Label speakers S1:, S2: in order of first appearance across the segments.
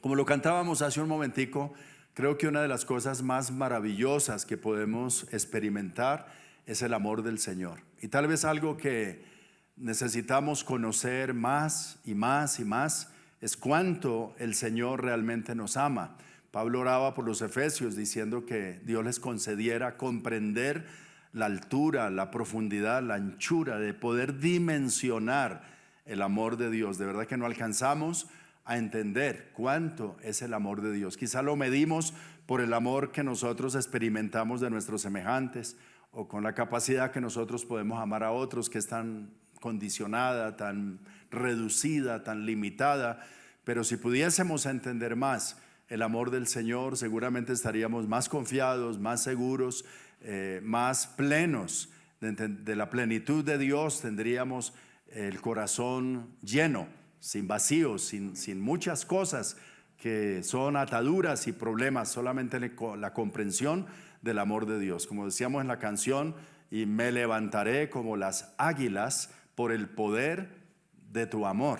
S1: Como lo cantábamos hace un momentico, creo que una de las cosas más maravillosas que podemos experimentar es el amor del Señor. Y tal vez algo que necesitamos conocer más y más y más es cuánto el Señor realmente nos ama. Pablo oraba por los efesios diciendo que Dios les concediera comprender la altura, la profundidad, la anchura, de poder dimensionar el amor de Dios. De verdad que no alcanzamos a entender cuánto es el amor de Dios. Quizá lo medimos por el amor que nosotros experimentamos de nuestros semejantes, o con la capacidad que nosotros podemos amar a otros, que es tan condicionada, tan reducida, tan limitada. Pero si pudiésemos entender más el amor del Señor, seguramente estaríamos más confiados, más seguros, más plenos de la plenitud de Dios. Tendríamos el corazón lleno, sin vacíos, sin muchas cosas que son ataduras y problemas, solamente la comprensión del amor de Dios. Como decíamos en la canción, y me levantaré como las águilas por el poder de tu amor.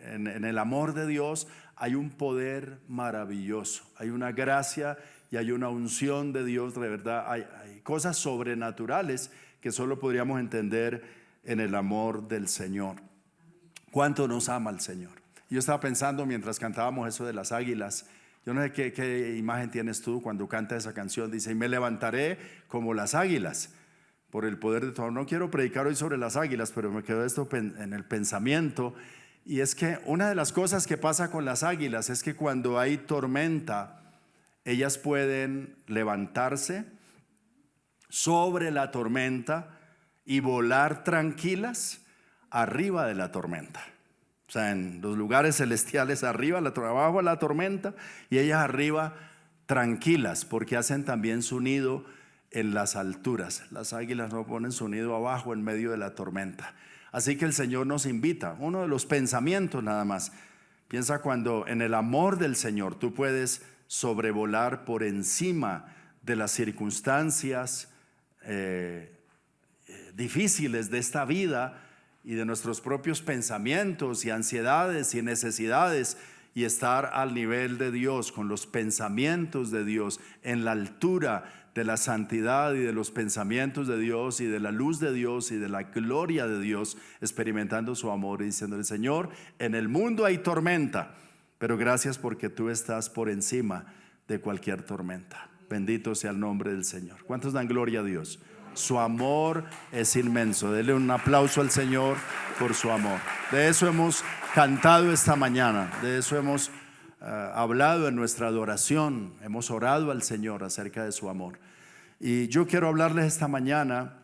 S1: En el amor de Dios hay un poder maravilloso, hay una gracia y hay una unción de Dios. De verdad, hay cosas sobrenaturales que solo podríamos entender en el amor del Señor. ¿Cuánto nos ama el Señor? Yo estaba pensando mientras cantábamos eso de las águilas. Yo no sé qué imagen tienes tú cuando canta esa canción. Dice, y me levantaré como las águilas por el poder de tu amor. No quiero predicar hoy sobre las águilas, pero me quedó esto en el pensamiento. Y es que una de las cosas que pasa con las águilas es que cuando hay tormenta, ellas pueden levantarse sobre la tormenta y volar tranquilas arriba de la tormenta. O sea, en los lugares celestiales arriba, abajo de la tormenta, y ellas arriba tranquilas, porque hacen también su nido en las alturas. Las águilas no ponen su nido abajo en medio de la tormenta. Así que el Señor nos invita, uno de los pensamientos nada más. Piensa cuando en el amor del Señor tú puedes sobrevolar por encima de las circunstancias difíciles de esta vida y de nuestros propios pensamientos y ansiedades y necesidades, y estar al nivel de Dios, con los pensamientos de Dios, en la altura de la santidad y de los pensamientos de Dios y de la luz de Dios y de la gloria de Dios, experimentando su amor y diciéndole, Señor, en el mundo hay tormenta, pero gracias porque tú estás por encima de cualquier tormenta. Bendito sea el nombre del Señor. ¿Cuántos dan gloria a Dios? Su amor es inmenso. Dele un aplauso al Señor por su amor. De eso hemos cantado esta mañana, de eso hemos hablado en nuestra adoración, hemos orado al Señor acerca de su amor. Y yo quiero hablarles esta mañana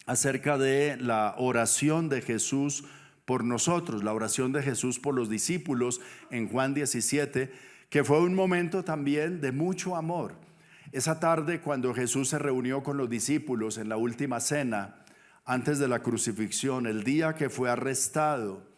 S1: acerca de la oración de Jesús por nosotros, la oración de Jesús por los discípulos en Juan 17, que fue un momento también de mucho amor. Esa tarde, cuando Jesús se reunió con los discípulos en la última cena antes de la crucifixión, el día que fue arrestado,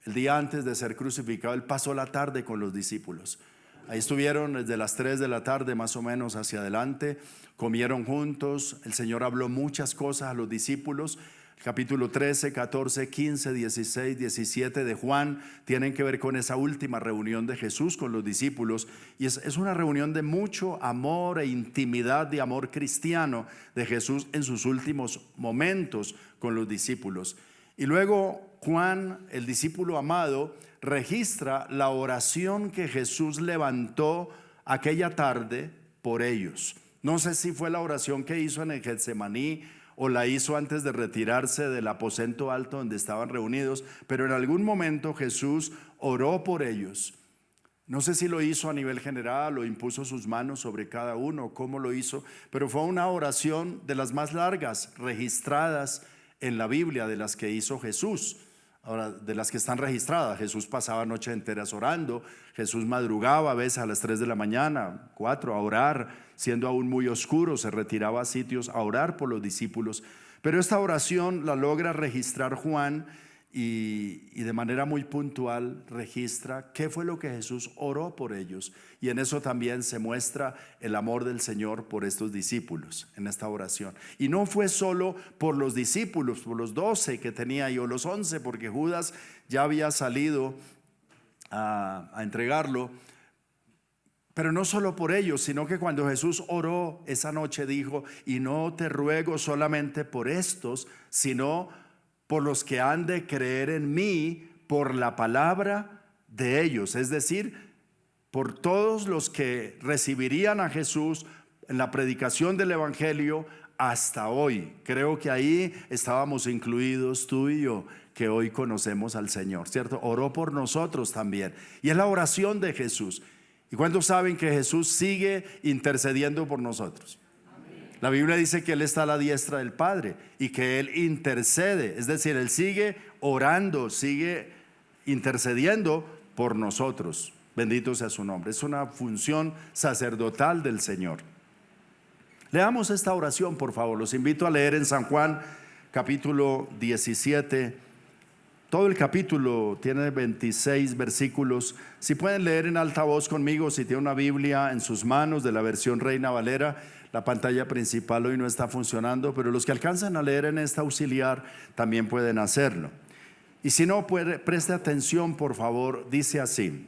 S1: el día antes de ser crucificado, Él pasó la tarde con los discípulos. Ahí estuvieron desde las 3 de la tarde más o menos hacia adelante, comieron juntos. El Señor habló muchas cosas a los discípulos. Capítulo 13, 14, 15, 16, 17 de Juan tienen que ver con esa última reunión de Jesús con los discípulos, y es una reunión de mucho amor e intimidad, de amor cristiano de Jesús en sus últimos momentos con los discípulos. Y luego Juan, el discípulo amado, registra la oración que Jesús levantó aquella tarde por ellos. No sé si fue la oración que hizo en el Getsemaní o la hizo antes de retirarse del aposento alto donde estaban reunidos, pero en algún momento Jesús oró por ellos. No sé si lo hizo a nivel general o impuso sus manos sobre cada uno, cómo lo hizo, pero fue una oración de las más largas registradas en la Biblia, de las que hizo Jesús. Ahora, de las que están registradas, Jesús pasaba noches enteras orando, Jesús madrugaba a veces a las 3 de la mañana, 4, a orar, siendo aún muy oscuro, se retiraba a sitios a orar por los discípulos. Pero esta oración la logra registrar Juan y de manera muy puntual registra qué fue lo que Jesús oró por ellos. Y en eso también se muestra el amor del Señor por estos discípulos en esta oración. Y no fue solo por los discípulos, por los 12 que tenía, o los 11, porque Judas ya había salido a entregarlo. Pero no solo por ellos, sino que cuando Jesús oró esa noche dijo: y no te ruego solamente por estos, sino por los que han de creer en mí por la palabra de ellos. Es decir, por todos los que recibirían a Jesús en la predicación del Evangelio hasta hoy. Creo que ahí estábamos incluidos tú y yo, que hoy conocemos al Señor, ¿cierto? Oró por nosotros también. Y es la oración de Jesús. ¿Y cuántos saben que Jesús sigue intercediendo por nosotros? La Biblia dice que Él está a la diestra del Padre y que Él intercede. Es decir, Él sigue orando, sigue intercediendo por nosotros. Bendito sea su nombre. Es una función sacerdotal del Señor. Leamos esta oración, por favor. Los invito a leer en San Juan capítulo 17. Todo el capítulo tiene 26 versículos. Si pueden leer en alta voz conmigo, si tiene una Biblia en sus manos de la versión Reina Valera. La pantalla principal hoy no está funcionando, pero los que alcanzan a leer en esta auxiliar también pueden hacerlo. Y si no, preste atención, por favor. Dice así.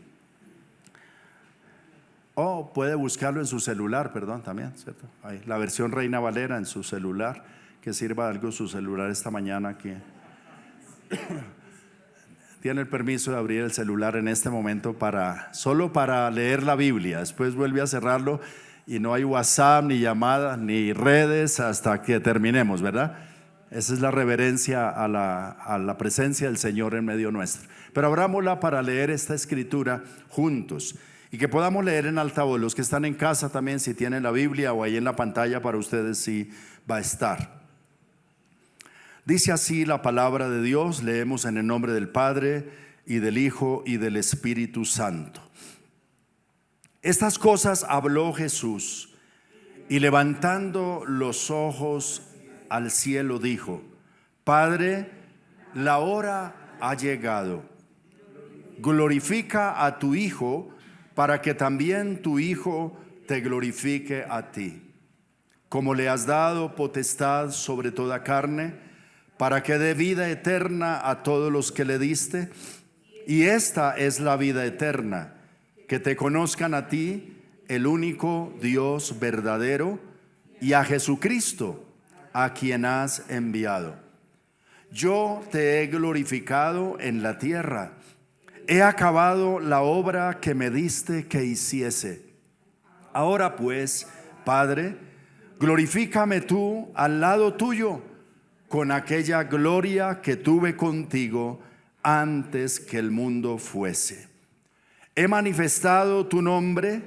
S1: Puede buscarlo en su celular, perdón, también, ¿cierto? Ahí, la versión Reina Valera en su celular, que sirva algo su celular esta mañana aquí. Tiene el permiso de abrir el celular en este momento solo para leer la Biblia. Después vuelve a cerrarlo y no hay WhatsApp, ni llamadas, ni redes hasta que terminemos, ¿verdad? Esa es la reverencia a la presencia del Señor en medio nuestro. Pero abrámosla para leer esta escritura juntos y que podamos leer en altavoz. Los que están en casa también, si tienen la Biblia o ahí en la pantalla para ustedes, sí va a estar. Dice así la palabra de Dios. Leemos en el nombre del Padre y del Hijo y del Espíritu Santo. Estas cosas habló Jesús y levantando los ojos al cielo dijo: Padre, la hora ha llegado. Glorifica a tu Hijo para que también tu Hijo te glorifique a ti. Como le has dado potestad sobre toda carne, para que dé vida eterna a todos los que le diste. Y esta es la vida eterna, que te conozcan a ti, el único Dios verdadero, y a Jesucristo, a quien has enviado. Yo te he glorificado en la tierra. He acabado la obra que me diste que hiciese. Ahora pues, Padre, glorifícame tú al lado tuyo, con aquella gloria que tuve contigo antes que el mundo fuese. He manifestado tu nombre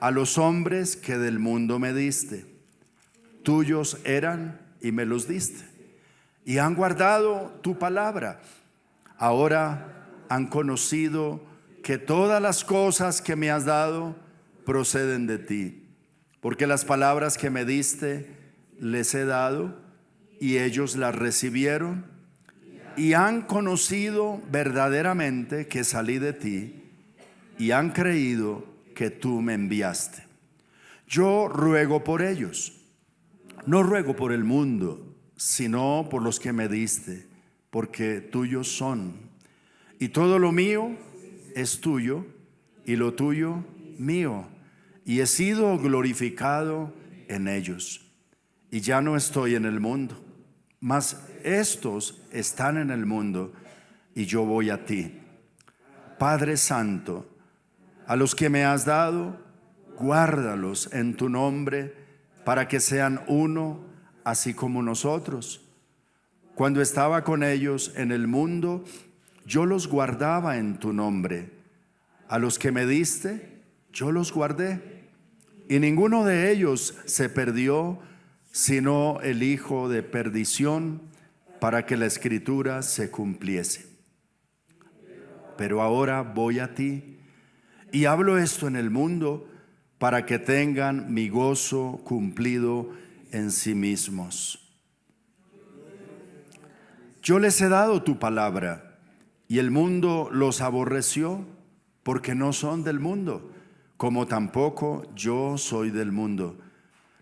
S1: a los hombres que del mundo me diste. Tuyos eran y me los diste, y han guardado tu palabra. Ahora han conocido que todas las cosas que me has dado proceden de ti, porque las palabras que me diste les he dado, y ellos las recibieron y han conocido verdaderamente que salí de ti, y han creído que tú me enviaste. Yo ruego por ellos. No ruego por el mundo, sino por los que me diste, porque tuyos son. Y todo lo mío es tuyo, y lo tuyo mío. Y he sido glorificado en ellos. Y ya no estoy en el mundo, mas estos están en el mundo, y yo voy a ti. Padre Santo, a los que me has dado, guárdalos en tu nombre, para que sean uno, así como nosotros. Cuando estaba con ellos en el mundo, yo los guardaba en tu nombre. A los que me diste, yo los guardé, y ninguno de ellos se perdió, sino el hijo de perdición, para que la escritura se cumpliese. Pero ahora voy a ti, y hablo esto en el mundo, para que tengan mi gozo cumplido en sí mismos. Yo les he dado tu palabra, y el mundo los aborreció, porque no son del mundo, como tampoco yo soy del mundo.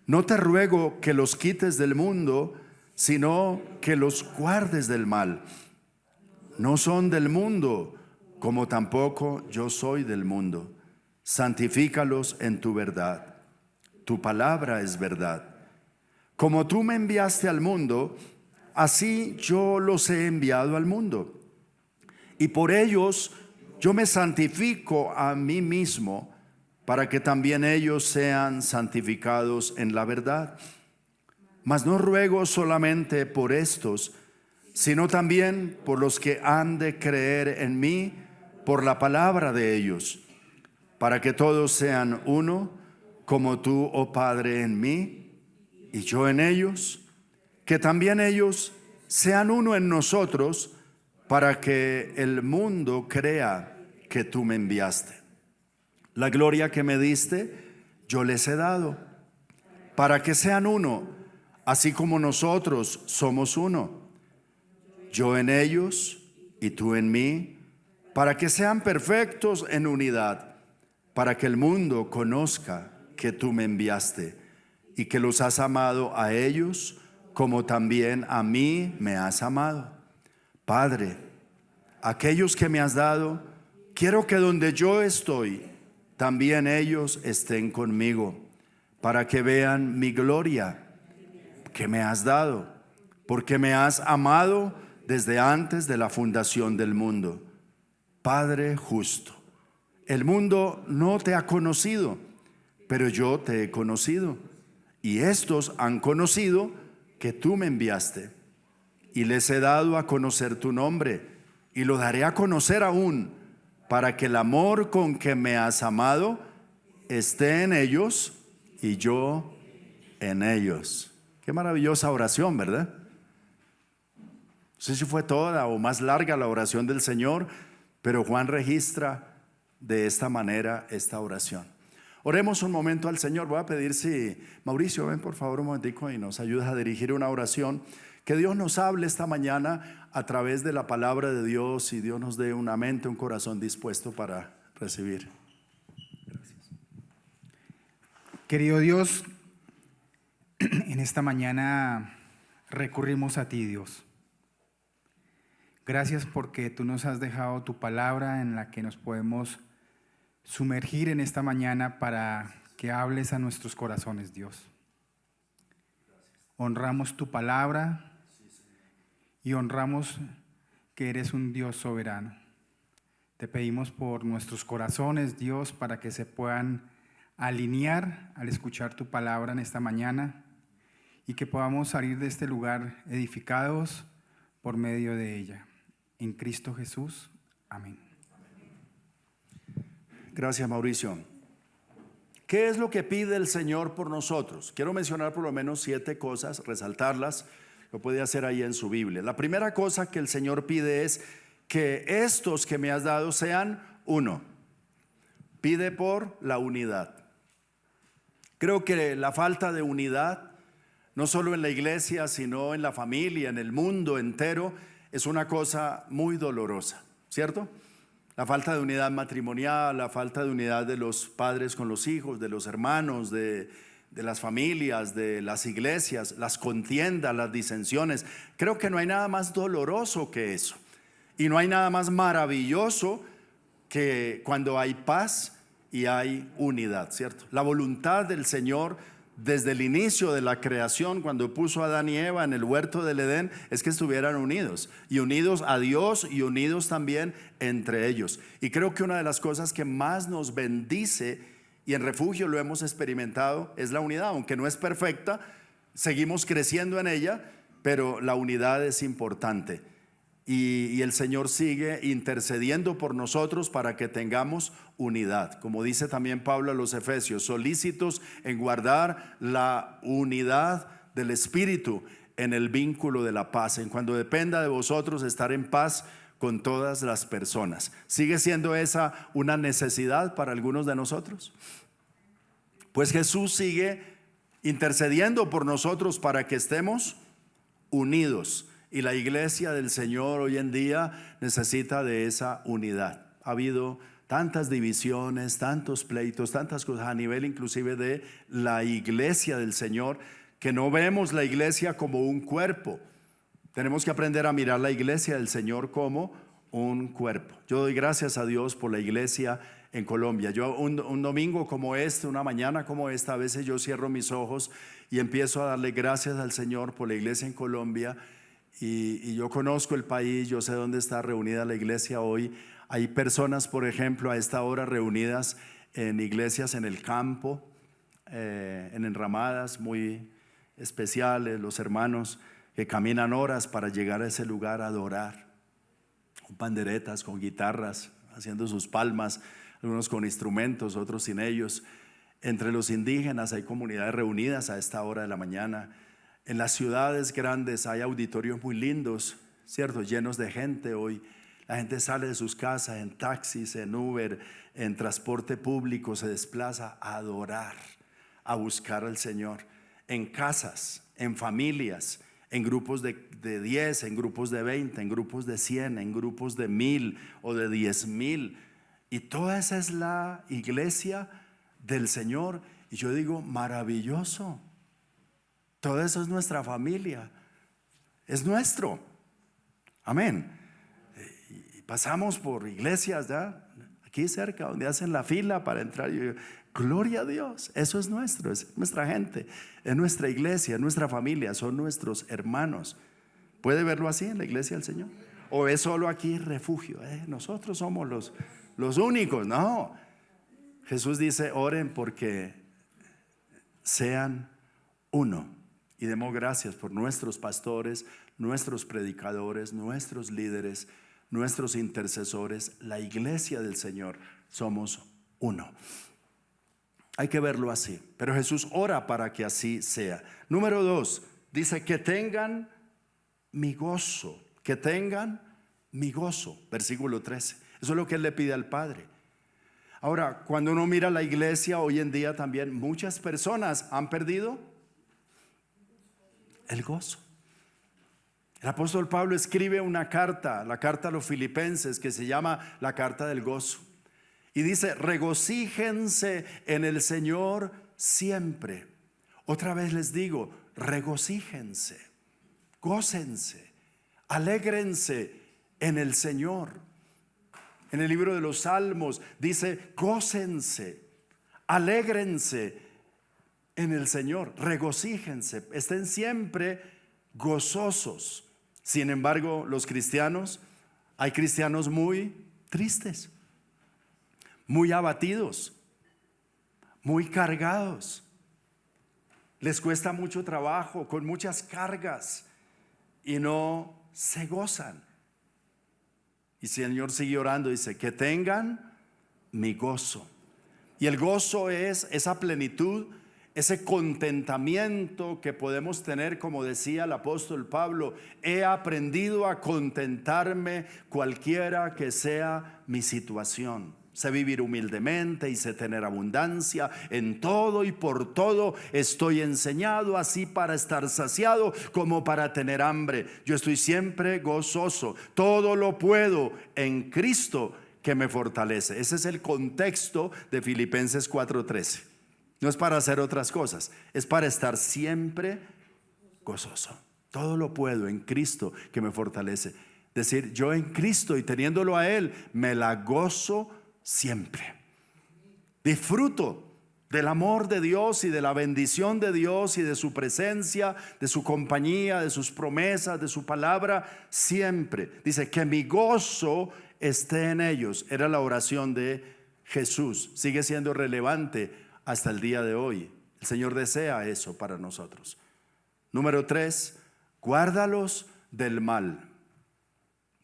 S1: No te ruego que los quites del mundo, sino que los guardes del mal. No son del mundo, como tampoco yo soy del mundo. Santifícalos en tu verdad. Tu palabra es verdad. Como tú me enviaste al mundo, así yo los he enviado al mundo. Y por ellos yo me santifico a mí mismo, para que también ellos sean santificados en la verdad. Mas no ruego solamente por estos, sino también por los que han de creer en mí por la palabra de ellos, para que todos sean uno, como tú, oh Padre, en mí y yo en ellos, que también ellos sean uno en nosotros, para que el mundo crea que tú me enviaste. La gloria que me diste, yo les he dado, para que sean uno, así como nosotros somos uno. Yo en ellos y tú en mí, para que sean perfectos en unidad, para que el mundo conozca que tú me enviaste y que los has amado a ellos como también a mí me has amado. Padre, aquellos que me has dado, quiero que donde yo estoy, también ellos estén conmigo, para que vean mi gloria que me has dado, porque me has amado desde antes de la fundación del mundo. Padre justo, el mundo no te ha conocido, pero yo te he conocido, y estos han conocido que tú me enviaste, y les he dado a conocer tu nombre, y lo daré a conocer aún, para que el amor con que me has amado esté en ellos y yo en ellos. Qué maravillosa oración, ¿verdad? No sé si fue toda o más larga la oración del Señor, pero Juan registra de esta manera esta oración. Oremos un momento al Señor. Voy a pedir si Mauricio, ven por favor un momentico y nos ayudas a dirigir una oración. Que Dios nos hable esta mañana a través de la palabra de Dios y Dios nos dé una mente, un corazón dispuesto para recibir. Gracias.
S2: Querido Dios, en esta mañana recurrimos a ti, Dios. Gracias porque tú nos has dejado tu palabra en la que nos podemos sumergir en esta mañana para que hables a nuestros corazones, Dios. Honramos tu palabra y honramos que eres un Dios soberano. Te pedimos por nuestros corazones, Dios, para que se puedan alinear al escuchar tu palabra en esta mañana y que podamos salir de este lugar edificados por medio de ella. En Cristo Jesús. Amén.
S1: Gracias, Mauricio. ¿Qué es lo que pide el Señor por nosotros? Quiero mencionar por lo menos 7 cosas, resaltarlas. Lo puede hacer ahí en su Biblia. La primera cosa que el Señor pide es que estos que me has dado sean uno. Pide por la unidad. Creo que la falta de unidad, no solo en la iglesia, sino en la familia, en el mundo entero, es una cosa muy dolorosa, ¿cierto? La falta de unidad matrimonial, la falta de unidad de los padres con los hijos, de los hermanos, de las familias, de las iglesias, las contiendas, las disensiones. Creo que no hay nada más doloroso que eso. Y no hay nada más maravilloso que cuando hay paz y hay unidad, ¿cierto? La voluntad del Señor desde el inicio de la creación, cuando puso a Adán y Eva en el huerto del Edén, es que estuvieran unidos, y unidos a Dios y unidos también entre ellos. Y creo que una de las cosas que más nos bendice, y en Refugio lo hemos experimentado, es la unidad. Aunque no es perfecta, seguimos creciendo en ella, pero la unidad es importante. Y el Señor sigue intercediendo por nosotros para que tengamos unidad. Como dice también Pablo a los Efesios, solícitos en guardar la unidad del Espíritu en el vínculo de la paz, en cuando dependa de vosotros estar en paz con todas las personas. ¿Sigue siendo esa una necesidad para algunos de nosotros? Pues Jesús sigue intercediendo por nosotros para que estemos unidos. Y la iglesia del Señor hoy en día necesita de esa unidad. Ha habido tantas divisiones, tantos pleitos, tantas cosas a nivel inclusive de la iglesia del Señor, que no vemos la iglesia como un cuerpo. Tenemos que aprender a mirar la iglesia del Señor como un cuerpo. Yo doy gracias a Dios por la iglesia en Colombia. Yo un domingo como este, una mañana como esta, a veces yo cierro mis ojos y empiezo a darle gracias al Señor por la iglesia en Colombia. Y yo conozco el país, yo sé dónde está reunida la iglesia hoy. Hay personas, por ejemplo, a esta hora reunidas en iglesias en el campo, en enramadas muy especiales, los hermanos que caminan horas para llegar a ese lugar a adorar, con panderetas, con guitarras, haciendo sus palmas, algunos con instrumentos, otros sin ellos. Entre los indígenas hay comunidades reunidas a esta hora de la mañana. En las ciudades grandes hay auditorios muy lindos, ¿cierto? Llenos de gente hoy. La gente sale de sus casas en taxis, en Uber, en transporte público, se desplaza a adorar, a buscar al Señor. En casas, en familias, en grupos de 10, en grupos de 20, en grupos de 100, en grupos de 1000 o de 10,000. Y toda esa es la iglesia del Señor. Y yo digo, maravilloso. Todo eso es nuestra familia, es nuestro. Amén. Y pasamos por iglesias, ¿ya? Aquí cerca, donde hacen la fila para entrar. Y yo digo, gloria a Dios, eso es nuestro, es nuestra gente, es nuestra iglesia, es nuestra familia, son nuestros hermanos. ¿Puede verlo así en la iglesia del Señor? ¿O es solo aquí refugio? Nosotros somos los únicos. No, Jesús dice, oren porque sean uno. Y demos gracias por nuestros pastores, nuestros predicadores, nuestros líderes, nuestros intercesores. La iglesia del Señor somos uno. Hay que verlo así, pero Jesús ora para que así sea. Número 2, dice que tengan mi gozo, que tengan mi gozo, versículo 13. Eso es lo que Él le pide al Padre. Ahora, cuando uno mira la iglesia hoy en día también, muchas personas han perdido el gozo. El apóstol Pablo escribe una carta, la carta a los Filipenses, que se llama la carta del gozo. Y dice, regocíjense en el Señor siempre. Otra vez les digo, regocíjense, gócense, alégrense en el Señor. En el libro de los Salmos dice, gócense, alégrense en el Señor, regocíjense, estén siempre gozosos. Sin embargo, los cristianos, hay cristianos muy tristes, muy abatidos, muy cargados. Les cuesta mucho trabajo, con muchas cargas, y no se gozan. Y el Señor sigue orando, dice, que tengan mi gozo. Y el gozo es esa plenitud, ese contentamiento que podemos tener, como decía el apóstol Pablo, he aprendido a contentarme cualquiera que sea mi situación. Sé vivir humildemente y sé tener abundancia en todo y por todo. Estoy enseñado así para estar saciado como para tener hambre. Yo estoy siempre gozoso. Todo lo puedo en Cristo que me fortalece. Ese es el contexto de Filipenses 4:13. No es para hacer otras cosas, es para estar siempre gozoso. Todo lo puedo en Cristo que me fortalece. Decir, yo en Cristo y teniéndolo a Él, me la gozo siempre. Disfruto del amor de Dios y de la bendición de Dios y de su presencia, de su compañía, de sus promesas, de su palabra, siempre. Dice, que mi gozo esté en ellos. Era la oración de Jesús. Sigue siendo relevante hasta el día de hoy. El Señor desea eso para nosotros. Número 3, guárdalos del mal.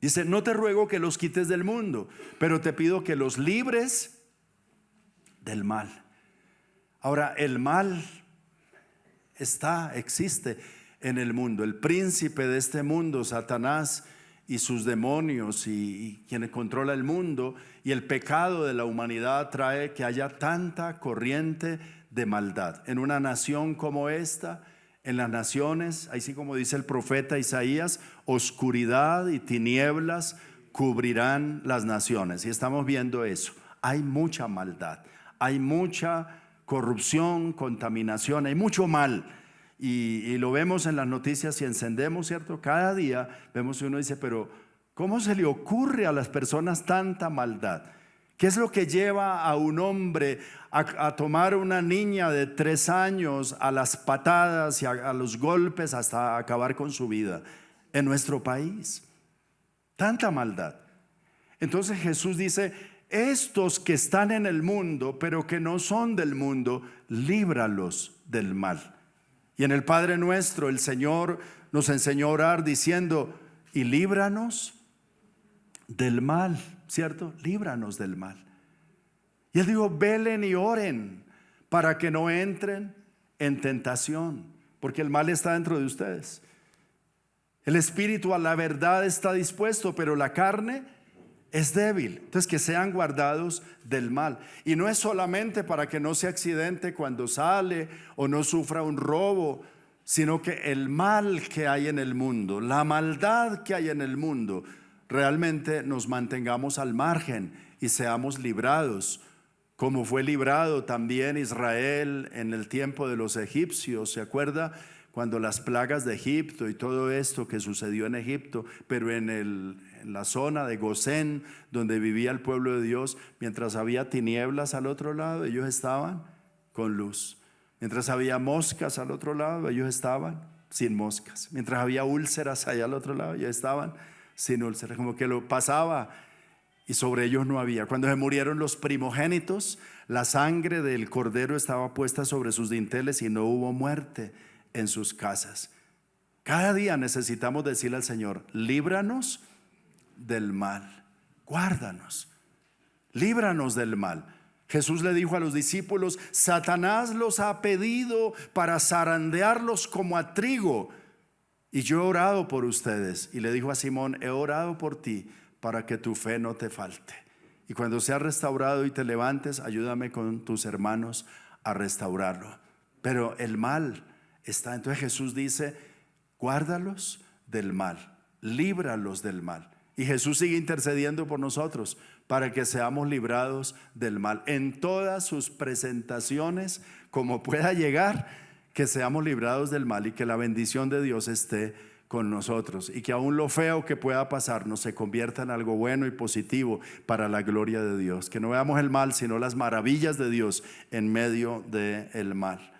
S1: Dice, no te ruego que los quites del mundo, pero te pido que los libres del mal. Ahora, el mal existe en el mundo. El príncipe de este mundo, Satanás, y sus demonios y quien controla el mundo, y el pecado de la humanidad trae que haya tanta corriente de maldad. En una nación como esta, en las naciones, así como dice el profeta Isaías, oscuridad y tinieblas cubrirán las naciones. Y estamos viendo eso. Hay mucha maldad, hay mucha corrupción, contaminación, hay mucho mal. Y lo vemos en las noticias y encendemos, ¿cierto? Cada día vemos y uno dice, pero ¿Cómo se le ocurre a las personas tanta maldad? ¿Qué es lo que lleva a un hombre a tomar una niña de 3 años a las patadas y a los golpes hasta acabar con su vida en nuestro país? Tanta maldad. Entonces Jesús dice, estos que están en el mundo, pero que no son del mundo, líbralos del mal. Y en el Padre Nuestro el Señor nos enseñó a orar diciendo, y líbranos del mal, ¿cierto? Líbranos del mal. Y Él dijo, velen y oren para que no entren en tentación, porque el mal está dentro de ustedes. El espíritu a la verdad está dispuesto, pero la carne es débil. Entonces que sean guardados del mal. Y no es solamente para que no se accidente cuando sale o no sufra un robo, sino que el mal que hay en el mundo, la maldad que hay en el mundo, realmente nos mantengamos al margen y seamos librados, como fue librado también Israel en el tiempo de los egipcios. ¿Se acuerda? Cuando las plagas de Egipto y todo esto que sucedió en Egipto, pero en la zona de Gosén, donde vivía el pueblo de Dios, mientras había tinieblas al otro lado, ellos estaban con luz. Mientras había moscas al otro lado, ellos estaban sin moscas. Mientras había úlceras allá al otro lado, ellos estaban sin úlceras. Como que lo pasaba y sobre ellos no había. Cuando se murieron los primogénitos, la sangre del cordero estaba puesta sobre sus dinteles y no hubo muerte en sus casas. Cada día necesitamos decirle al Señor, líbranos del mal, guárdanos, líbranos del mal. Jesús le dijo a los discípulos, Satanás los ha pedido para zarandearlos como a trigo, y yo he orado por ustedes. Y le dijo a Simón, he orado por ti para que tu fe no te falte. Y cuando seas restaurado y te levantes, ayúdame con tus hermanos a restaurarlo. Pero el mal está. Entonces Jesús dice, guárdalos del mal, líbralos del mal. Y Jesús sigue intercediendo por nosotros para que seamos librados del mal. En todas sus presentaciones, como pueda llegar, que seamos librados del mal y que la bendición de Dios esté con nosotros. Y que aún lo feo que pueda pasarnos se convierta en algo bueno y positivo para la gloria de Dios. Que no veamos el mal, sino las maravillas de Dios en medio del mal.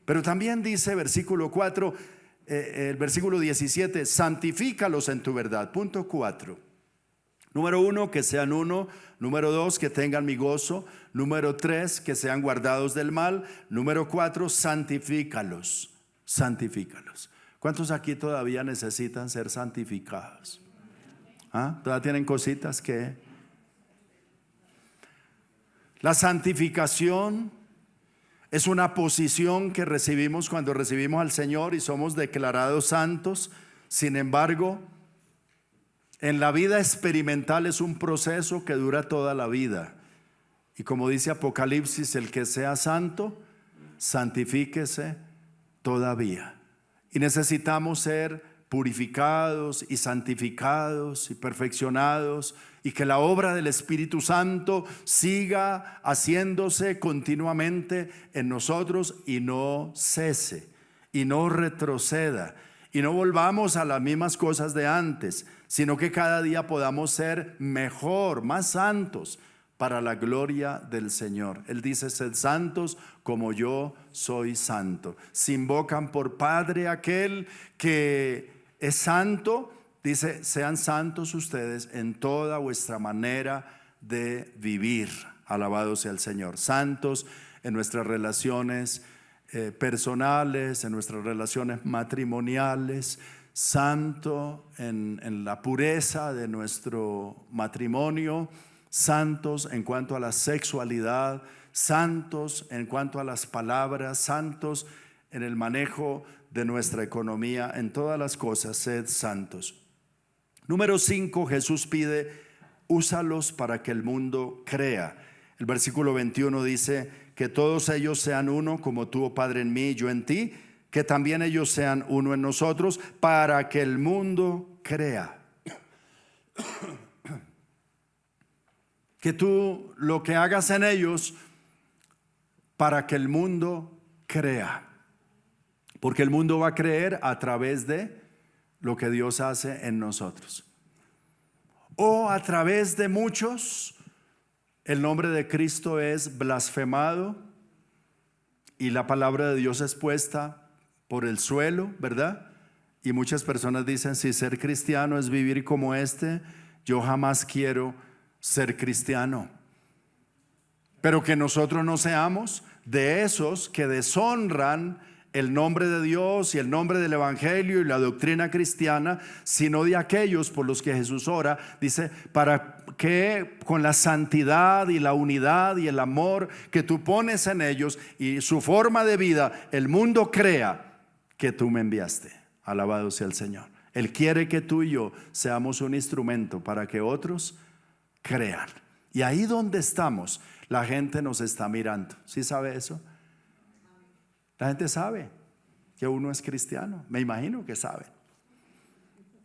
S1: Pero también dice versículo 4, el versículo 17, santifícalos en tu verdad. Punto 4. Número 1, que sean uno. Número 2, que tengan mi gozo. Número 3, que sean guardados del mal. Número 4, santifícalos. Santifícalos. ¿Cuántos aquí todavía necesitan ser santificados? ¿Ah? ¿Todavía tienen cositas que? La santificación es una posición que recibimos cuando recibimos al Señor y somos declarados santos. Sin embargo, en la vida experimental es un proceso que dura toda la vida. Y como dice Apocalipsis, el que sea santo, santifíquese todavía. Y necesitamos ser purificados y santificados y perfeccionados, y que la obra del Espíritu Santo siga haciéndose continuamente en nosotros y no cese y no retroceda y no volvamos a las mismas cosas de antes, sino que cada día podamos ser mejor, más santos para la gloria del Señor. Él dice, sed santos como yo soy santo. Si invocan por Padre aquel que es santo, dice, sean santos ustedes en toda vuestra manera de vivir. Alabado sea el Señor. Santos en nuestras relaciones personales, en nuestras relaciones matrimoniales, santo en la pureza de nuestro matrimonio, santos en cuanto a la sexualidad, santos en cuanto a las palabras, santos en el manejo de nuestra economía, en todas las cosas, sed santos. Número 5, Jesús pide, úsalos para que el mundo crea. El versículo 21 dice, que todos ellos sean uno, como tú, oh Padre, en mí y yo en ti, que también ellos sean uno en nosotros, para que el mundo crea. Que tú lo que hagas en ellos, para que el mundo crea. Porque el mundo va a creer a través de lo que Dios hace en nosotros. o a través de muchos el nombre de Cristo es blasfemado y la palabra de Dios es puesta por el suelo, ¿verdad? Y muchas personas dicen, si ser cristiano es vivir como este, yo jamás quiero ser cristiano. Pero que nosotros no seamos de esos que deshonran el nombre de Dios y el nombre del Evangelio y la doctrina cristiana, sino de aquellos por los que Jesús ora, dice, para que con la santidad y la unidad y el amor que tú pones en ellos y su forma de vida, el mundo crea que tú me enviaste. Alabado sea el Señor. Él quiere que tú y yo seamos un instrumento para que otros crean. Y ahí donde estamos, la gente nos está mirando. ¿Sí sabe eso? La gente sabe que uno es cristiano. Me imagino que saben.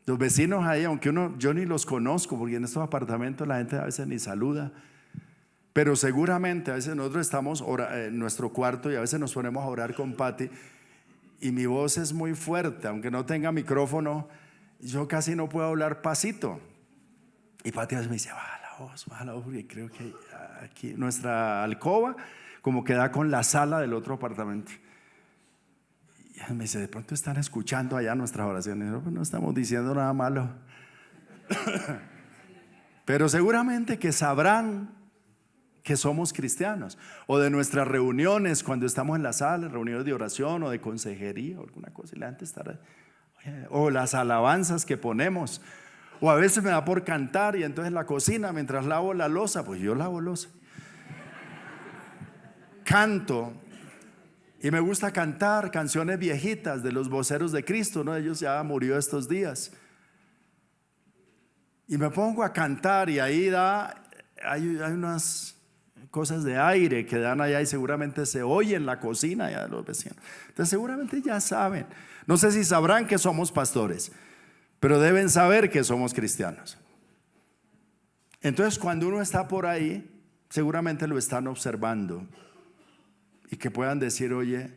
S1: Los vecinos ahí, aunque yo ni los conozco, porque en estos apartamentos la gente a veces ni saluda. Pero seguramente a veces nosotros estamos en nuestro cuarto y a veces nos ponemos a orar con Pati. Y mi voz es muy fuerte, aunque no tenga micrófono, yo casi no puedo hablar pasito. Y Pati a veces me dice, baja la voz, porque creo que aquí nuestra alcoba como que da con la sala del otro apartamento. Y él me dice, de pronto están escuchando allá nuestras oraciones. No, pues no estamos diciendo nada malo. Pero seguramente que sabrán que somos cristianos, o de nuestras reuniones cuando estamos en la sala, reuniones de oración o de consejería o alguna cosa, y la gente estará, o las alabanzas que ponemos, o a veces me da por cantar y entonces en la cocina mientras lavo la loza, pues yo lavo loza, canto. Y me gusta cantar canciones viejitas de los voceros de Cristo, ¿no? Ellos ya murió estos días. Y me pongo a cantar y ahí hay unas cosas de aire que dan allá y seguramente se oye en la cocina ya de los vecinos. Entonces seguramente ya saben. No sé si sabrán que somos pastores, pero deben saber que somos cristianos. Entonces cuando uno está por ahí, seguramente lo están observando. Y que puedan decir, oye,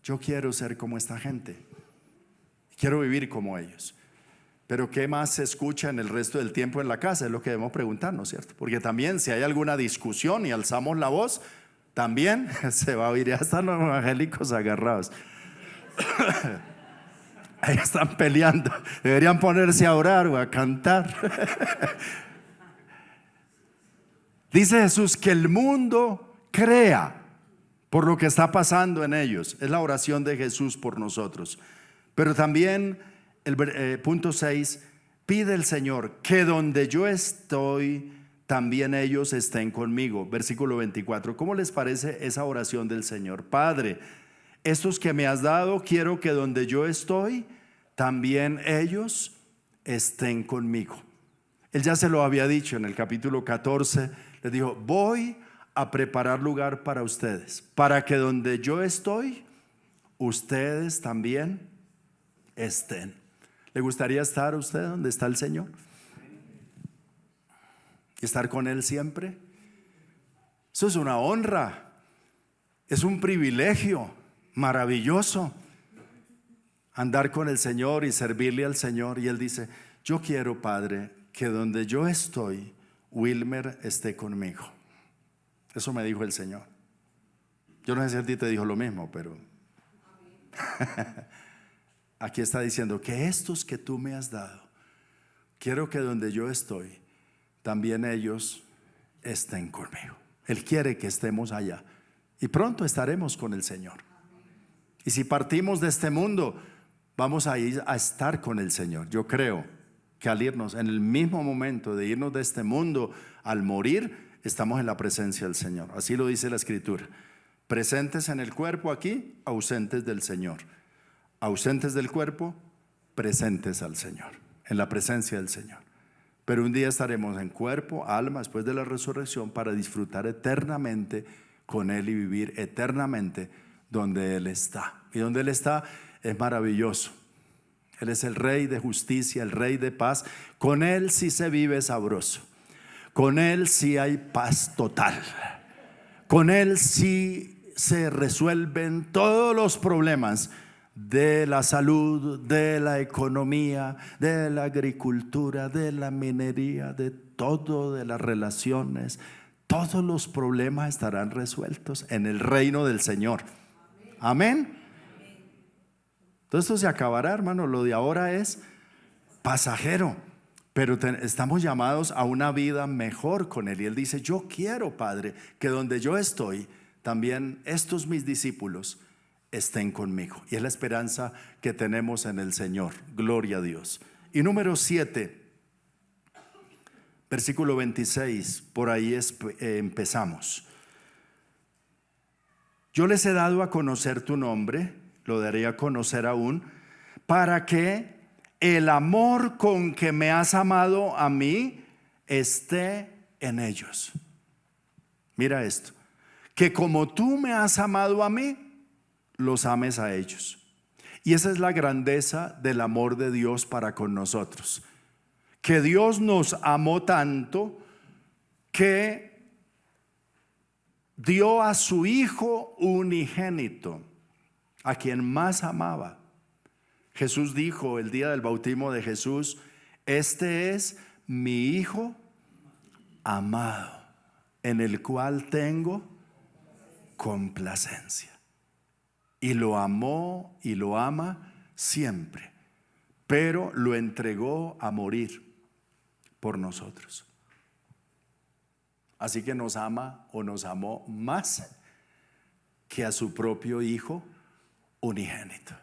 S1: yo quiero ser como esta gente, quiero vivir como ellos. Pero ¿qué más se escucha en el resto del tiempo en la casa? Es lo que debemos preguntarnos, ¿cierto? Porque también si hay alguna discusión y alzamos la voz, también se va a oír. Ya están los evangélicos agarrados. Ahí están peleando. Deberían ponerse a orar o a cantar. Dice Jesús que el mundo crea por lo que está pasando en ellos. Es la oración de Jesús por nosotros. Pero también el punto 6, pide el Señor que donde yo estoy, también ellos estén conmigo. Versículo 24. ¿Cómo les parece esa oración del Señor? Padre, estos que me has dado, quiero que donde yo estoy, también ellos estén conmigo. Él ya se lo había dicho en el capítulo 14. Les dijo, voy a preparar lugar para ustedes, para que donde yo estoy, ustedes también estén. ¿Le gustaría estar a usted donde está el Señor? ¿Y estar con Él siempre? Eso es una honra, es un privilegio maravilloso, andar con el Señor y servirle al Señor. Y Él dice, yo quiero, Padre, que donde yo estoy, Wilmer esté conmigo. Eso me dijo el Señor. Yo no sé si a ti te dijo lo mismo, pero aquí está diciendo que estos que tú me has dado, quiero que donde yo estoy, también ellos estén conmigo. Él quiere que estemos allá y pronto estaremos con el Señor. Y si partimos de este mundo, vamos a ir a estar con el Señor. Yo creo que al irnos, en el mismo momento de irnos de este mundo, al morir, estamos en la presencia del Señor. Así lo dice la Escritura. Presentes en el cuerpo aquí, ausentes del Señor. Ausentes del cuerpo, presentes al Señor, en la presencia del Señor. Pero un día estaremos en cuerpo, alma, después de la resurrección, para disfrutar eternamente con Él y vivir eternamente donde Él está. Y donde Él está es maravilloso. Él es el Rey de justicia, el Rey de paz. Con Él sí se vive sabroso. Con Él sí hay paz total. Con Él sí se resuelven todos los problemas de la salud, de la economía, de la agricultura, de la minería, de todo, de las relaciones. Todos los problemas estarán resueltos en el reino del Señor. Amén. Todo esto se acabará, hermano. Lo de ahora es pasajero, pero estamos llamados a una vida mejor con Él. Y Él dice: yo quiero, Padre, que donde yo estoy, también estos mis discípulos estén conmigo. Y es la esperanza que tenemos en el Señor. Gloria a Dios. Y número 7, versículo 26, por ahí empezamos. Yo les he dado a conocer tu nombre, lo daré a conocer aún, para que el amor con que me has amado a mí esté en ellos. Mira esto: que como tú me has amado a mí, los ames a ellos. Y esa es la grandeza del amor de Dios para con nosotros, que Dios nos amó tanto que dio a su Hijo unigénito, a quien más amaba. Jesús dijo el día del bautismo de Jesús: este es mi Hijo amado, en el cual tengo complacencia. Y lo amó y lo ama siempre, pero lo entregó a morir por nosotros. Así que nos ama, o nos amó más que a su propio Hijo unigénito.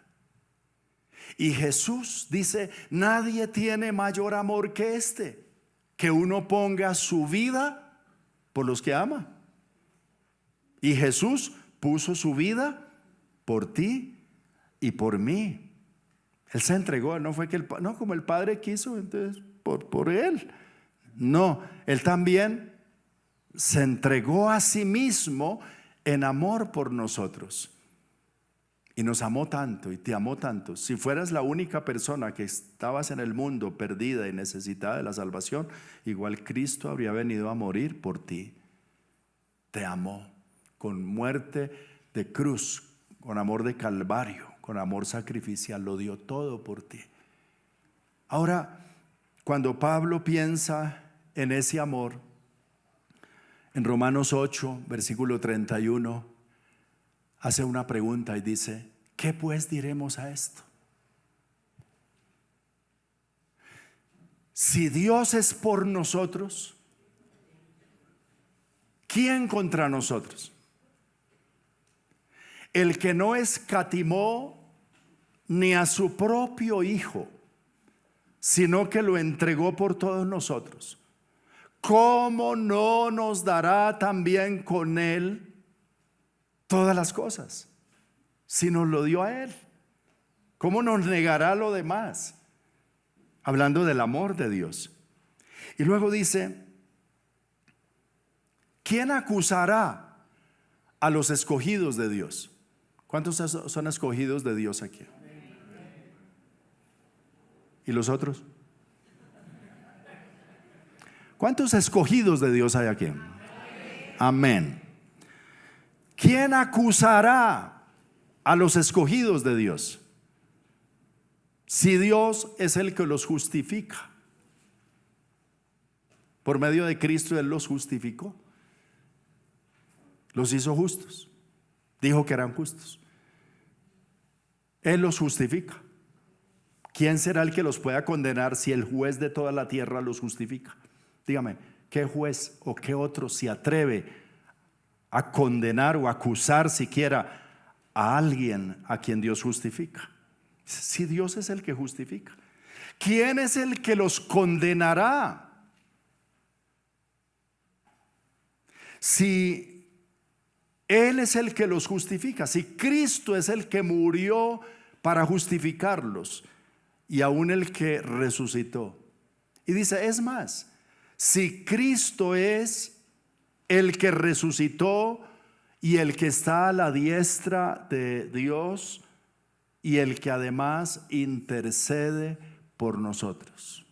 S1: Y Jesús dice: nadie tiene mayor amor que este, que uno ponga su vida por los que ama. Y Jesús puso su vida por ti y por mí. Él se entregó. No fue que no como el Padre quiso, entonces por Él. No, Él también se entregó a sí mismo en amor por nosotros. Y nos amó tanto y te amó tanto. Si fueras la única persona que estabas en el mundo perdida y necesitada de la salvación, igual Cristo habría venido a morir por ti. Te amó con muerte de cruz, con amor de Calvario, con amor sacrificial. Lo dio todo por ti. Ahora, cuando Pablo piensa en ese amor, en Romanos 8, versículo 31, hace una pregunta y dice: ¿qué pues diremos a esto? Si Dios es por nosotros, ¿quién contra nosotros? El que no escatimó ni a su propio Hijo, sino que lo entregó por todos nosotros, ¿cómo no nos dará también con Él todas las cosas? Si nos lo dio a Él, ¿cómo nos negará lo demás? Hablando del amor de Dios. Y luego dice: ¿quién acusará a los escogidos de Dios? ¿Cuántos son escogidos de Dios aquí? ¿Y los otros? ¿Cuántos escogidos de Dios hay aquí? Amén. ¿Quién acusará a los escogidos de Dios? Si Dios es el que los justifica. Por medio de Cristo Él los justificó. Los hizo justos. Dijo que eran justos. Él los justifica. ¿Quién será el que los pueda condenar si el juez de toda la tierra los justifica? Dígame, ¿qué juez o qué otro se atreve a condenar o acusar siquiera a alguien a quien Dios justifica? Si Dios es el que justifica, ¿quién es el que los condenará? Si Él es el que los justifica, si Cristo es el que murió para justificarlos y aún el que resucitó. Y dice, es más, si Cristo es el que resucitó y el que está a la diestra de Dios y el que además intercede por nosotros.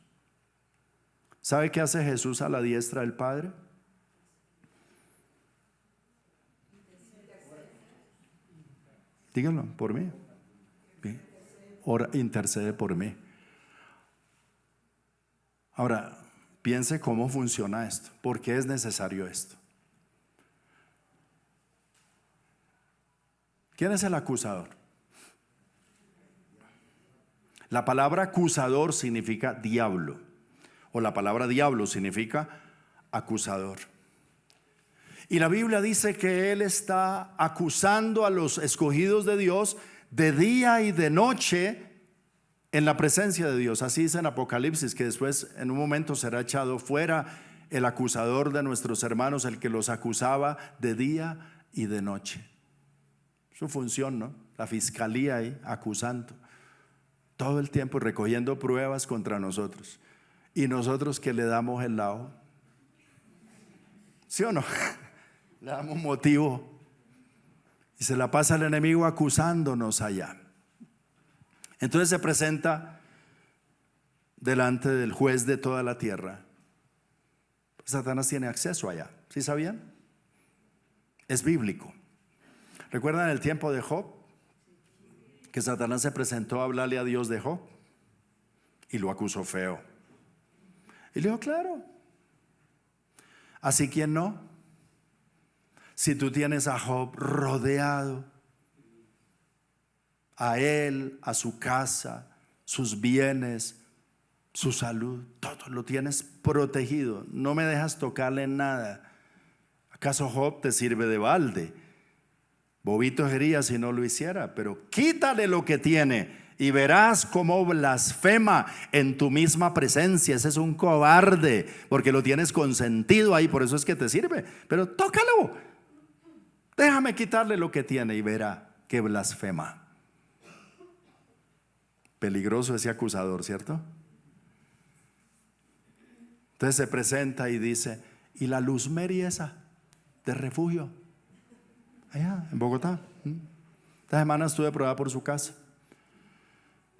S1: ¿Sabe qué hace Jesús a la diestra del Padre? Díganlo por mí. Ora, intercede por mí. Ahora, piense cómo funciona esto. ¿Por qué es necesario esto? ¿Quién es el acusador? La palabra acusador significa diablo, o la palabra diablo significa acusador. Y la Biblia dice que Él está acusando a los escogidos de Dios de día y de noche en la presencia de Dios. Así dice en Apocalipsis, que después en un momento será echado fuera el acusador de nuestros hermanos, el que los acusaba de día y de noche. Su función, ¿no? La fiscalía ahí acusando todo el tiempo, recogiendo pruebas contra nosotros. Y nosotros que le damos el lado, ¿sí o no? Le damos motivo y se la pasa el enemigo acusándonos allá. Entonces se presenta delante del juez de toda la tierra. Satanás tiene acceso allá, ¿sí sabían? Es bíblico. ¿Recuerdan el tiempo de Job? Que Satanás se presentó a hablarle a Dios de Job y lo acusó feo. Y le dijo, claro. Así quién no. Si tú tienes a Job rodeado, a él, a su casa, sus bienes, su salud, todo lo tienes protegido, no me dejas tocarle nada. ¿Acaso Job te sirve de balde? Bobito sería si no lo hiciera, pero quítale lo que tiene y verás cómo blasfema en tu misma presencia. Ese es un cobarde porque lo tienes consentido ahí, por eso es que te sirve. Pero tócalo, déjame quitarle lo que tiene y verá que blasfema. Peligroso ese acusador, ¿cierto? Entonces se presenta y dice, ¿y la luz Mary esa de refugio? Allá en Bogotá. Esta semana estuve probada por su casa.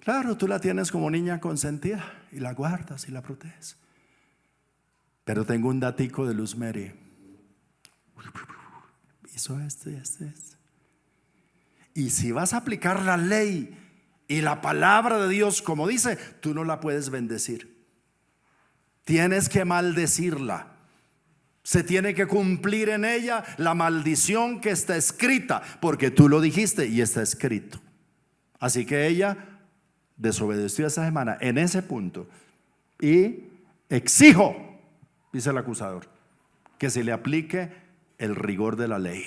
S1: Claro, tú la tienes como niña consentida y la guardas y la proteges. Pero tengo un datico de Luz Mary. Hizo esto y esto y esto. Y si vas a aplicar la ley y la palabra de Dios como dice, tú no la puedes bendecir. Tienes que maldecirla. Se tiene que cumplir en ella la maldición que está escrita, porque tú lo dijiste y está escrito. Así que ella desobedeció esa semana en ese punto. Y exijo, dice el acusador, que se le aplique el rigor de la ley.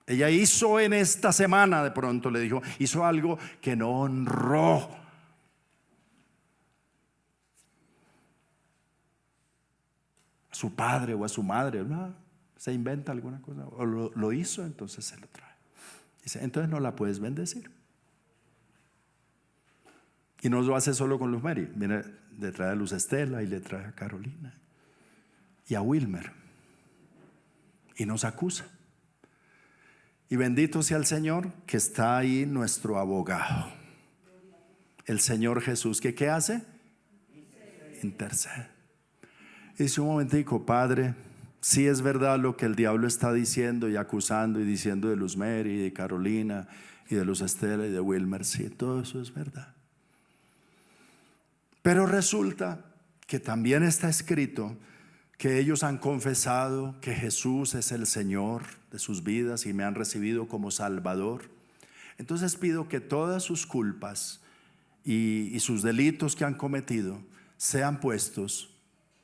S1: Ella hizo en esta semana, de pronto le dijo, hizo algo que no honró a su padre o a su madre, ¿no? Se inventa alguna cosa, o lo hizo, entonces se lo trae. Dice, entonces no la puedes bendecir. Y no lo hace solo con Luz Mary, viene, le trae a Luz Estela y le trae a Carolina y a Wilmer y nos acusa. Y bendito sea el Señor que está ahí, nuestro abogado, el Señor Jesús, que ¿qué hace? Intercede. Dice un momentico, Padre, sí es verdad lo que el diablo está diciendo y acusando y diciendo de Luz Mary y de Carolina y de Luz Estela y de Wilmer, sí, todo eso es verdad. Pero resulta que también está escrito que ellos han confesado que Jesús es el Señor de sus vidas y me han recibido como Salvador. Entonces pido que todas sus culpas y sus delitos que han cometido sean puestos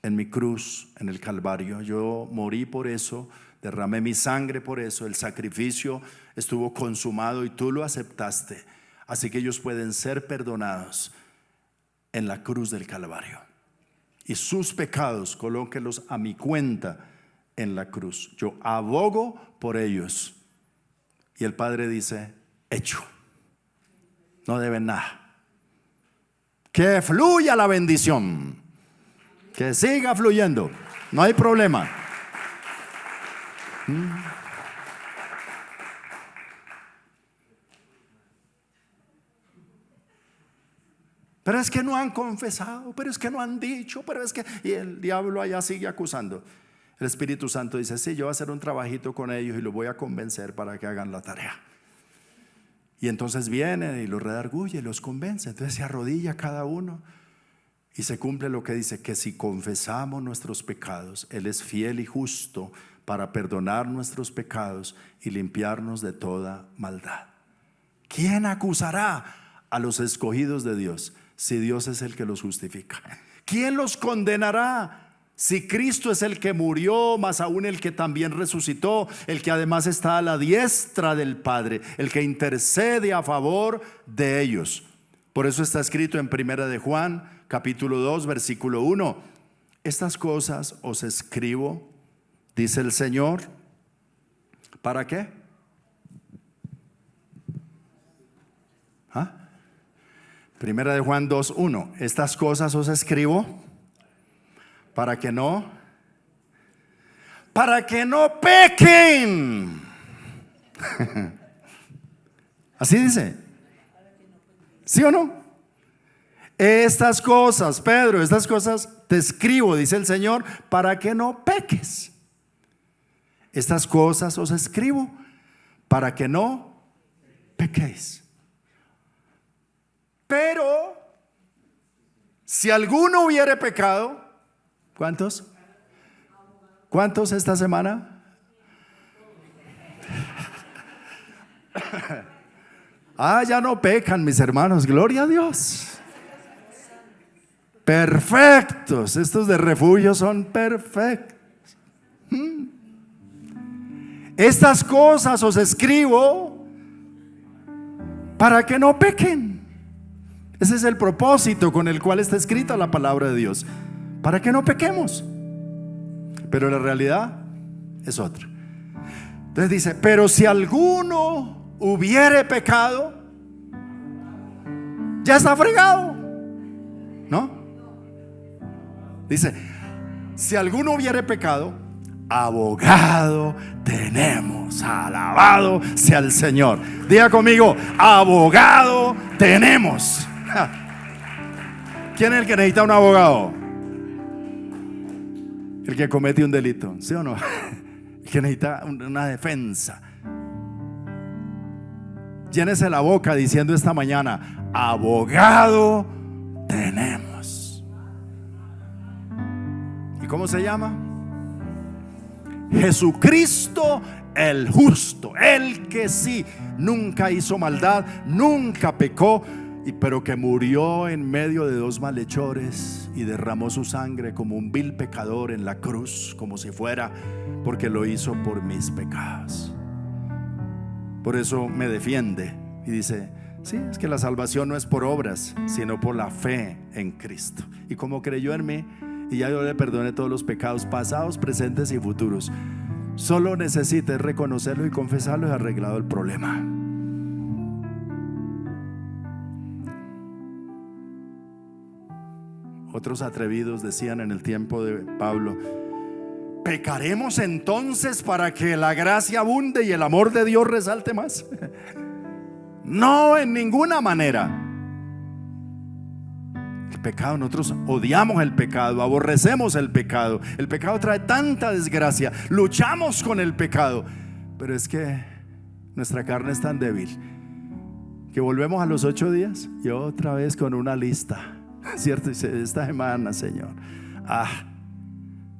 S1: en mi cruz, en el Calvario. Yo morí por eso, derramé mi sangre por eso, el sacrificio estuvo consumado y tú lo aceptaste. Así que ellos pueden ser perdonados en la cruz del Calvario. Y sus pecados, colóquelos a mi cuenta en la cruz. Yo abogo por ellos. Y el Padre dice, hecho. No deben nada. Que fluya la bendición. Que siga fluyendo. No hay problema. Pero es que no han confesado, pero es que no han dicho, pero es que... Y el diablo allá sigue acusando. El Espíritu Santo dice, sí, yo voy a hacer un trabajito con ellos y los voy a convencer para que hagan la tarea. Y entonces viene y los redarguye, los convence. Entonces se arrodilla cada uno y se cumple lo que dice, que si confesamos nuestros pecados, Él es fiel y justo para perdonar nuestros pecados y limpiarnos de toda maldad. ¿Quién acusará a los escogidos de Dios si Dios es el que los justifica? ¿Quién los condenará si Cristo es el que murió, más aún el que también resucitó, el que además está a la diestra del Padre, el que intercede a favor de ellos? Por eso está escrito en 1 de Juan, capítulo 2, versículo 1: estas cosas os escribo, dice el Señor, ¿para qué? Primera de Juan 2:1: estas cosas os escribo para que no pequen. Así dice, ¿sí o no? Estas cosas, Pedro, estas cosas te escribo, dice el Señor, para que no peques. Estas cosas os escribo para que no pequéis. Pero si alguno hubiere pecado, ¿cuántos? ¿Cuántos esta semana? Ya no pecan, mis hermanos, gloria a Dios. Perfectos, estos de refugio son perfectos. Estas cosas os escribo para que no pequen. Ese es el propósito con el cual está escrita la palabra de Dios, para que no pequemos. Pero la realidad es otra. Entonces dice, pero si alguno hubiere pecado, ya está fregado, ¿no? Dice, si alguno hubiere pecado, abogado tenemos, alabado sea el Señor. Diga conmigo, abogado tenemos. ¿Quién es el que necesita un abogado? El que comete un delito, ¿sí o no? El que necesita una defensa. Llénese la boca diciendo esta mañana, abogado tenemos. ¿Y cómo se llama? Jesucristo el justo, el que sí, nunca hizo maldad, nunca pecó, pero que murió en medio de dos malhechores y derramó su sangre como un vil pecador en la cruz, como si fuera, porque lo hizo por mis pecados. Por eso me defiende y dice, sí, es que la salvación no es por obras, sino por la fe en Cristo. Y como creyó en mí, y ya yo le perdoné todos los pecados pasados, presentes y futuros. Solo necesita reconocerlo y confesarlo, y arreglado el problema. Otros atrevidos decían en el tiempo de Pablo, ¿pecaremos entonces para que la gracia abunde y el amor de Dios resalte más? No, en ninguna manera. El pecado, nosotros odiamos el pecado, aborrecemos el pecado. El pecado trae tanta desgracia, luchamos con el pecado, pero es que nuestra carne es tan débil que volvemos a los 8 días y otra vez con una lista, ¿cierto? Dice, esta semana, Señor,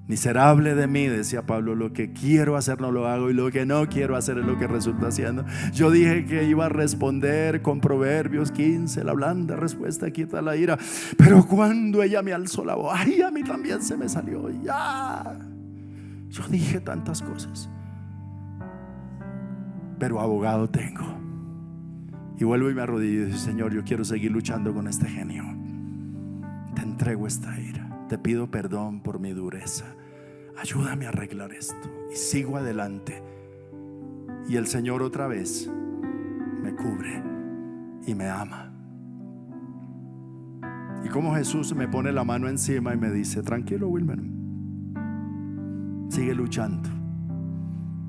S1: miserable de mí, decía Pablo, lo que quiero hacer no lo hago y lo que no quiero hacer es lo que resulta haciendo. Yo dije que iba a responder con Proverbios 15, la blanda respuesta quita la ira, pero cuando ella me alzó la voz, a mí también se me salió. Yo dije tantas cosas, pero abogado tengo. Y vuelvo y me arrodillo y digo, Señor, yo quiero seguir luchando con este genio. Te entrego esta ira, te pido perdón por mi dureza, ayúdame a arreglar esto. Y sigo adelante. Y el Señor otra vez me cubre y me ama. Y como Jesús me pone la mano encima y me dice, tranquilo, Wilmer, sigue luchando,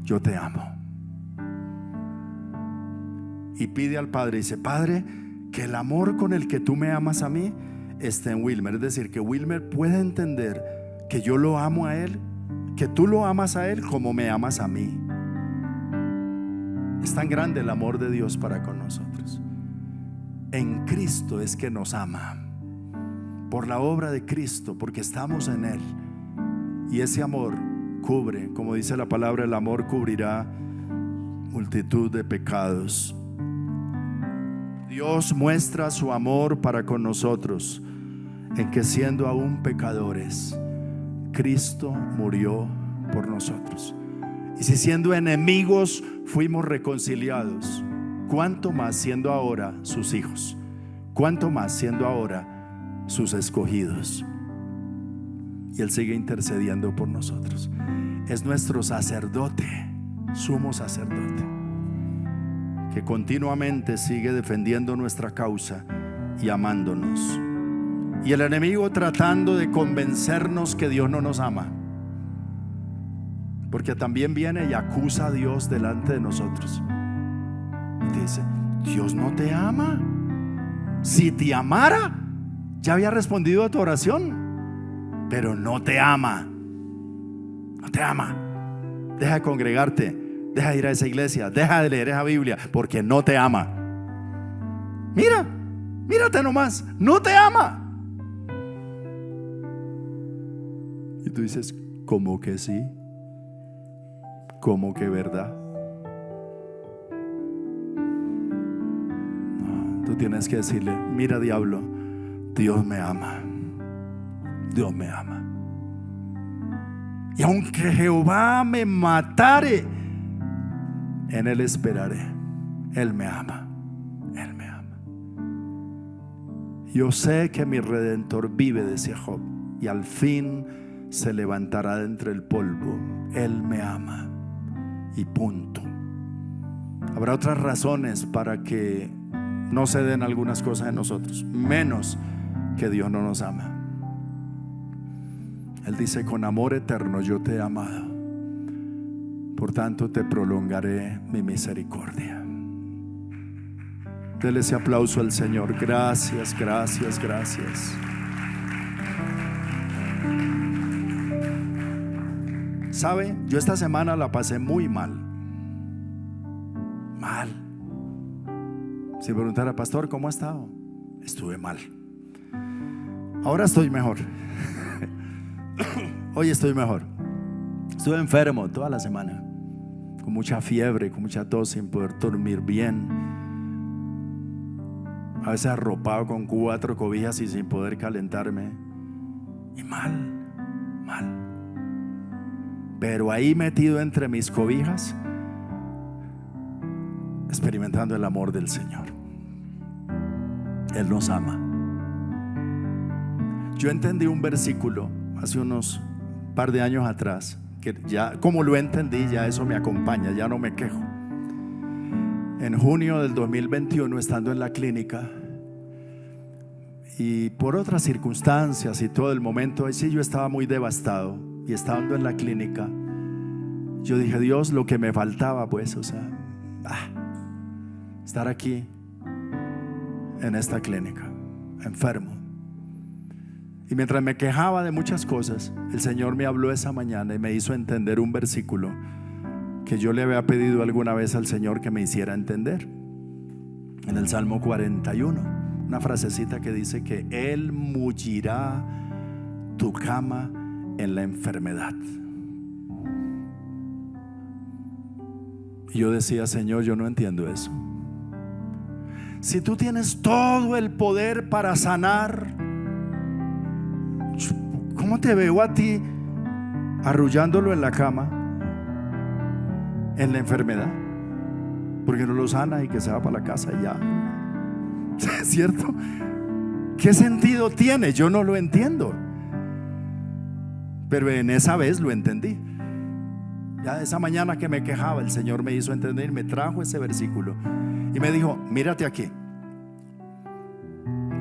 S1: yo te amo. Y pide al Padre, dice, Padre, que el amor con el que tú me amas a mí esté en Wilmer. Es decir, que Wilmer pueda entender que yo lo amo a él, que tú lo amas a él como me amas a mí. Es tan grande el amor de Dios para con nosotros. En Cristo es que nos ama, por la obra de Cristo, porque estamos en Él. Y ese amor cubre, como dice la palabra, el amor cubrirá multitud de pecados. Dios muestra su amor para con nosotros en que, siendo aún pecadores, Cristo murió por nosotros. Y si siendo enemigos fuimos reconciliados, ¿cuánto más siendo ahora sus hijos? ¿Cuánto más siendo ahora sus escogidos? Y Él sigue intercediendo por nosotros. Es nuestro sacerdote, sumo sacerdote, que continuamente sigue defendiendo nuestra causa y amándonos. Y el enemigo tratando de convencernos que Dios no nos ama, porque también viene y acusa a Dios delante de nosotros y te dice: Dios no te ama. Si te amara, ya había respondido a tu oración, pero no te ama. No te ama. Deja de congregarte, deja de ir a esa iglesia, deja de leer esa Biblia, porque no te ama. Mírate nomás, no te ama. Y tú dices: ¿cómo que sí? ¿Cómo que verdad? No, tú tienes que decirle: mira, diablo, Dios me ama. Dios me ama. Y aunque Jehová me matare, en Él esperaré. Él me ama. Él me ama. Yo sé que mi Redentor vive, decía Job, y al fin se levantará de entre el polvo. Él me ama. Y punto. Habrá otras razones para que no se den algunas cosas en nosotros, menos que Dios no nos ama. Él dice: con amor eterno yo te he amado, por tanto te prolongaré mi misericordia. Dele ese aplauso al Señor. Gracias, gracias, gracias. ¿Sabe? Yo esta semana la pasé muy mal. Mal. Si preguntara: pastor, ¿cómo ha estado? Estuve mal. Ahora estoy mejor. Hoy estoy mejor. Estuve enfermo toda la semana, con mucha fiebre, con mucha tos, sin poder dormir bien. A veces arropado con 4 cobijas y sin poder calentarme. Y mal. Pero ahí metido entre mis cobijas, experimentando el amor del Señor. Él nos ama. Yo entendí un versículo hace unos par de años atrás, que ya como lo entendí, ya eso me acompaña, ya no me quejo. En junio del 2021, estando en la clínica, y por otras circunstancias y todo el momento, ahí sí yo estaba muy devastado. Y estando en la clínica, yo dije: Dios, lo que me faltaba, pues, estar aquí en esta clínica, enfermo. Y mientras me quejaba de muchas cosas, el Señor me habló esa mañana y me hizo entender un versículo que yo le había pedido alguna vez al Señor que me hiciera entender. En el Salmo 41, una frasecita que dice que Él mullirá tu cama en la enfermedad. Y yo decía: Señor, yo no entiendo eso. Si tú tienes todo el poder para sanar, ¿cómo te veo a ti arrullándolo en la cama, en la enfermedad? Porque no lo sana y que se va para la casa y ya. ¿Cierto? ¿Qué sentido tiene? Yo no lo entiendo. Pero en esa vez lo entendí. Ya esa mañana que me quejaba, el Señor me hizo entender, me trajo ese versículo y me dijo: mírate aquí.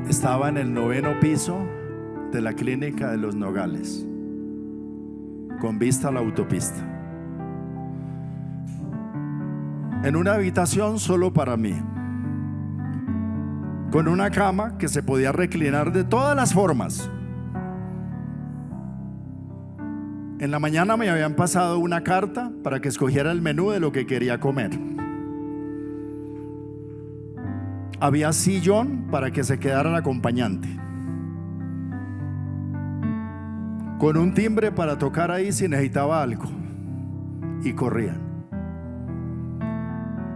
S1: Estaba en el 9º piso de la clínica de Los Nogales, con vista a la autopista, en una habitación solo para mí, con una cama que se podía reclinar de todas las formas. En la mañana me habían pasado una carta para que escogiera el menú de lo que quería comer. había sillón para que se quedara el acompañante, con un timbre para tocar ahí si necesitaba algo, y corrían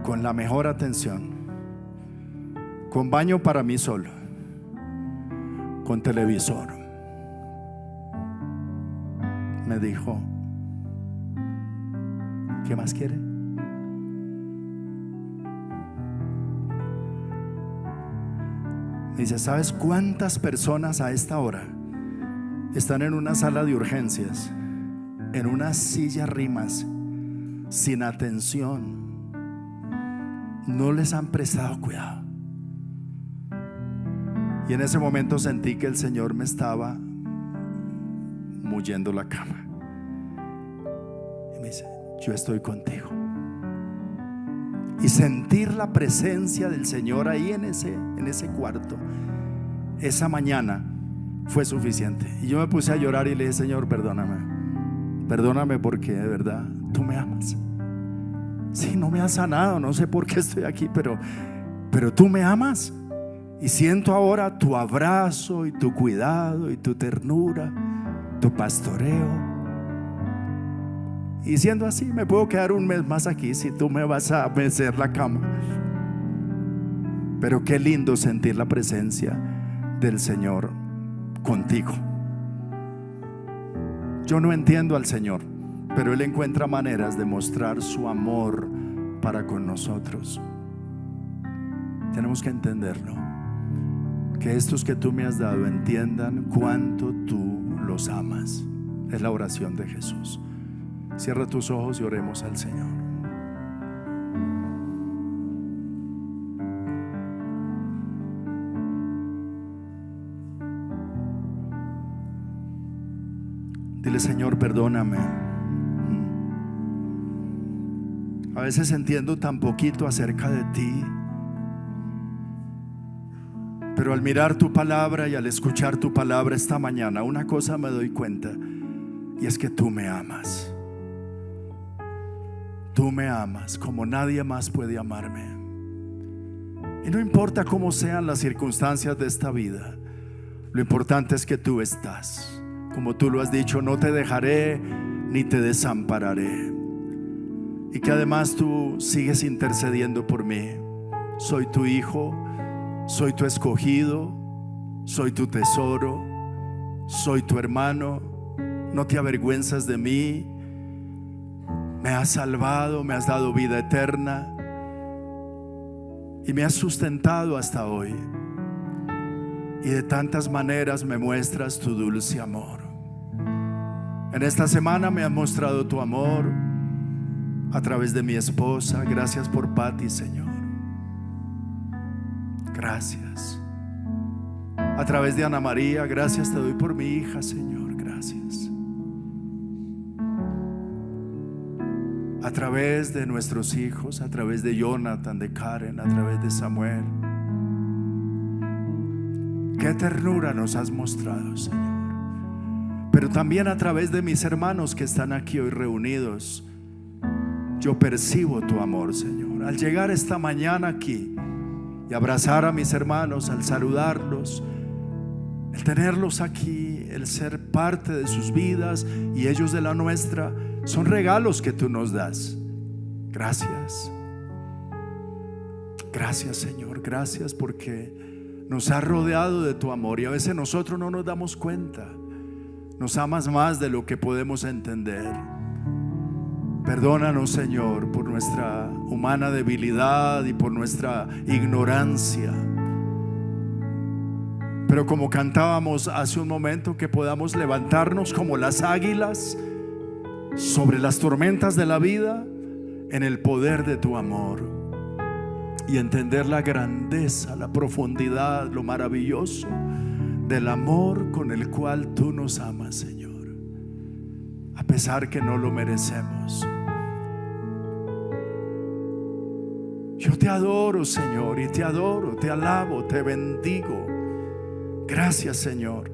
S1: con la mejor atención, con baño para mí solo, con televisor. Me dijo: ¿qué más quiere? Dice: ¿sabes cuántas personas a esta hora están en una sala de urgencias, en unas sillas rimas, sin atención? No les han prestado cuidado. Y en ese momento sentí que el Señor me estaba moviendo la cama y me dice: yo estoy contigo. Y sentir la presencia del Señor ahí en ese cuarto esa mañana fue suficiente. Y yo me puse a llorar y le dije: Señor, perdóname porque de verdad tú me amas. Sí, no me has sanado, no sé por qué estoy aquí, pero tú me amas. Y siento ahora tu abrazo y tu cuidado y tu ternura, tu pastoreo. Y siendo así, me puedo quedar un mes más aquí si tú me vas a mecer la cama. Pero qué lindo sentir la presencia del Señor contigo. Yo no entiendo al Señor, pero Él encuentra maneras de mostrar su amor para con nosotros. Tenemos que entenderlo. Que estos que tú me has dado entiendan cuánto tú los amas. Es la oración de Jesús. Cierra tus ojos y oremos al Señor. Dile: Señor, perdóname. A veces entiendo tan poquito acerca de ti, pero al mirar tu palabra y al escuchar tu palabra esta mañana, una cosa me doy cuenta, y es que tú me amas. Tú me amas como nadie más puede amarme. Y no importa cómo sean las circunstancias de esta vida, lo importante es que tú estás. Como tú lo has dicho: no te dejaré ni te desampararé. Y que además tú sigues intercediendo por mí. Soy tu hijo, soy tu escogido, soy tu tesoro, soy tu hermano. No te avergüenzas de mí. Me has salvado, me has dado vida eterna y me has sustentado hasta hoy. Y de tantas maneras me muestras tu dulce amor. En esta semana me has mostrado tu amor a través de mi esposa. Gracias por Patti, Señor. Gracias. A través de Ana María, gracias te doy por mi hija, Señor. Gracias. A través de nuestros hijos, a través de Jonathan, de Karen, a través de Samuel. Qué ternura nos has mostrado, Señor. Pero también a través de mis hermanos que están aquí hoy reunidos, yo percibo tu amor, Señor. Al llegar esta mañana aquí y abrazar a mis hermanos, al saludarlos, el tenerlos aquí, el ser parte de sus vidas y ellos de la nuestra, son regalos que tú nos das. Gracias. Gracias, Señor. Gracias porque nos has rodeado de tu amor y a veces nosotros no nos damos cuenta. Nos amas más de lo que podemos entender. Perdónanos, Señor, por nuestra humana debilidad y por nuestra ignorancia. Pero como cantábamos hace un momento, que podamos levantarnos como las águilas sobre las tormentas de la vida en el poder de tu amor y entender la grandeza, la profundidad, lo maravilloso del amor con el cual tú nos amas, Señor, a pesar que no lo merecemos. Yo te adoro, Señor, y te adoro, te alabo, te bendigo. Gracias, Señor,